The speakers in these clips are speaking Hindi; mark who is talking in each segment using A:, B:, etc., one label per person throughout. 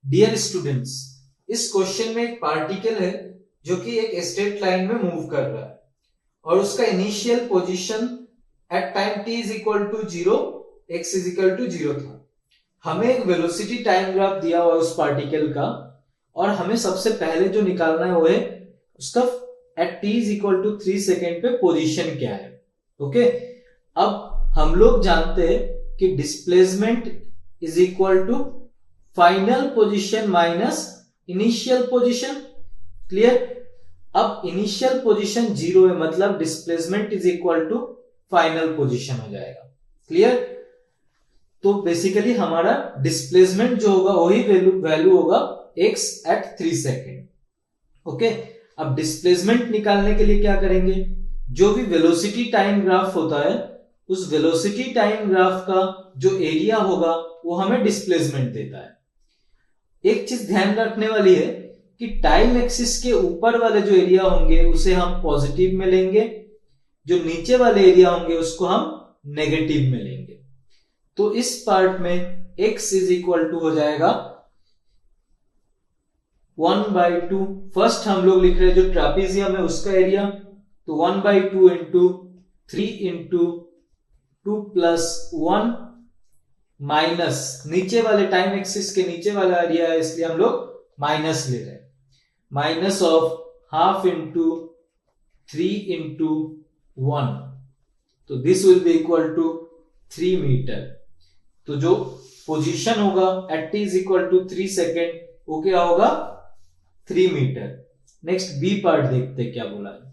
A: डियर स्टूडेंट्स, इस क्वेश्चन में एक पार्टिकल है जो कि एक स्ट्रेट लाइन में मूव कर रहा है और उसका initial position at time t is equal to 0, x is equal to 0 था। हमें एक वेलोसिटी टाइम ग्राफ दिया हुआ है उस पार्टिकल का और हमें सबसे पहले जो निकालना है वो है उसका at t is equal to 3 second पे पोजीशन क्या है। ओके, अब हम लोग जानते हैं कि displacement is equal to final position minus initial position. Clear. अब इनिशियल पोजीशन 0 है, मतलब displacement is equal to final position हो जाएगा। क्लियर। तो बेसिकली हमारा डिस्प्लेसमेंट जो होगा वही वैल्यू होगा x एट 3 सेकेंड। ओके, अब डिस्प्लेसमेंट निकालने के लिए क्या करेंगे, जो भी वेलोसिटी टाइम ग्राफ होता है उस वेलोसिटी टाइम ग्राफ का जो एरिया होगा वो हमें डिस्प्लेसमेंट देता है। एक चीज ध्यान रखने वाली है कि टाइम एक्सिस के ऊपर वाले जो एरिया होंगे उसे हम पॉजिटिव में लेंगे, जो नीचे वाले एरिया होंगे उसको हम नेगेटिव में लेंगे। तो इस पार्ट में x इज इक्वल टू हो जाएगा 1/2। फर्स्ट हम लोग लिख रहे हैं जो ट्रापीजियम है उसका एरिया, तो 1/2 इंटू 3 इंटू 2 प्लस 1 माइनस नीचे वाले टाइम एक्सिस के नीचे वाला एरिया है इसलिए हम लोग माइनस ले रहे हैं, minus of half into 3 into 1, तो this will be equal to 3 metre. तो जो पोजीशन होगा at t is equal to 3 second वो क्या होगा 3 मीटर। नेक्स्ट बी पार्ट देखते क्या बोला है।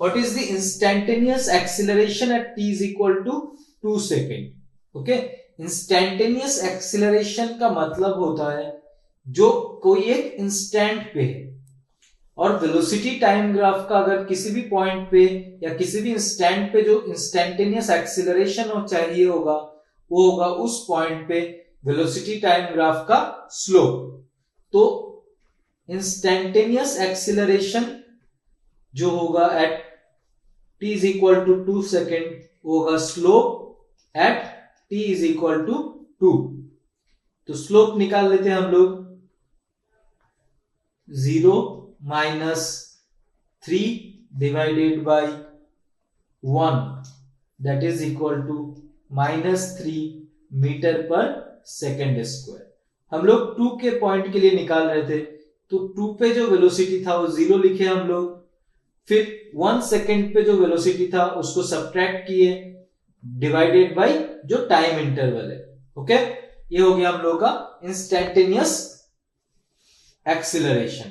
A: What is the instantaneous acceleration at t is equal to 2 second. Okay, instantaneous acceleration का मतलब होता है जो कोई एक इंस्टेंट पे है, और वेलोसिटी टाइम ग्राफ का अगर किसी भी पॉइंट पे या किसी भी इंस्टेंट पे जो इंस्टैंटेनियस एक्सीलरेशन चाहिए होगा वो होगा उस पॉइंट पे वेलोसिटी टाइम ग्राफ का स्लोप। तो इंस्टैंटेनियस एक्सीलरेशन जो होगा at t is equal to 2 second होगा slope at t is equal to 2। तो स्लोप निकाल लेते हैं हम लोग, 0 minus 3 divided by 1 that is equal to -3 metre पर सेकेंड स्क्वायर। हम लोग 2 के पॉइंट के लिए निकाल रहे थे, तो 2 पे जो वेलोसिटी था वो 0 लिखे हम लोग, फिर 1 सेकेंड पे जो वेलोसिटी था उसको सब्ट्रैक्ट किए डिवाइडेड बाय जो टाइम इंटरवल है। ओके, ये हो गया हम लोग का इंस्टैंटेनियस एक्सीलरेशन।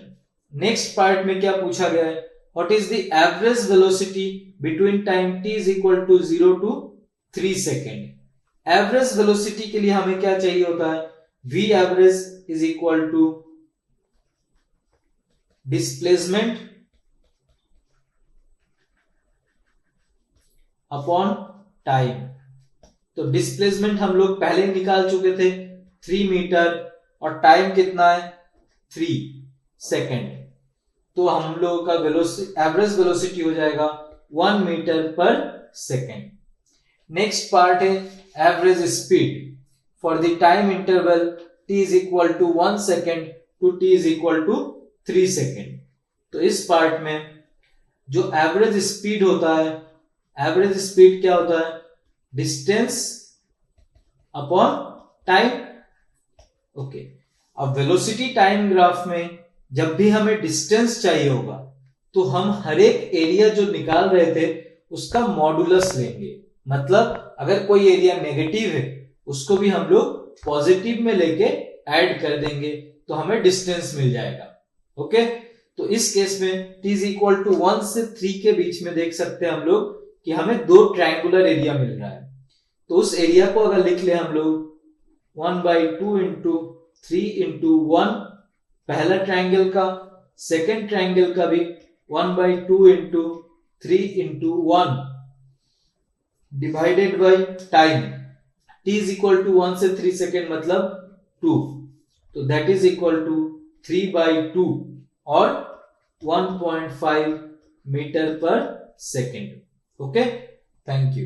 A: नेक्स्ट पार्ट में क्या पूछा गया है, what is the average velocity between time t is equal to 0 to 3 second. Average velocity के लिए हमें क्या चाहिए होता है, v average is equal to displacement upon time. तो डिस्प्लेसमेंट हम लोग पहले निकाल चुके थे 3 मीटर और टाइम कितना है 3 सेकेंड, तो हम लोगों का एवरेज वेलोसिटी हो जाएगा 1 मीटर पर सेकेंड। नेक्स्ट पार्ट है average speed for the time interval t is equal to 1 second to t is equal to 3 second. तो इस पार्ट में जो एवरेज स्पीड होता है, एवरेज स्पीड क्या होता है, डिस्टेंस अपॉन टाइम। ओके, अब वेलोसिटी टाइम ग्राफ में जब भी हमें डिस्टेंस चाहिए होगा तो हम हर एक एरिया जो निकाल रहे थे उसका मॉडुलस लेंगे, मतलब अगर कोई एरिया नेगेटिव है उसको भी हम लोग पॉजिटिव में लेके ऐड कर देंगे तो हमें डिस्टेंस मिल जाएगा। ओके, तो इस केस में t इज इक्वल टू 1 से 3 के बीच में देख सकते हैं हम लोग कि हमें 2 ट्रायंगुलर एरिया मिल रहा है। तो उस एरिया को अगर लिख ले हम लोग 1/2 इंटू 3 इंटू 1 पहला ट्रायंगल का, सेकेंड ट्रायंगल का भी 1/2 into 3 into 1 divided by time. t is equal to 1 से 3 सेकेंड मतलब 2, तो दैट इज इक्वल टू 3/2 और 1.5 मीटर पर सेकेंड। Okay, thank you.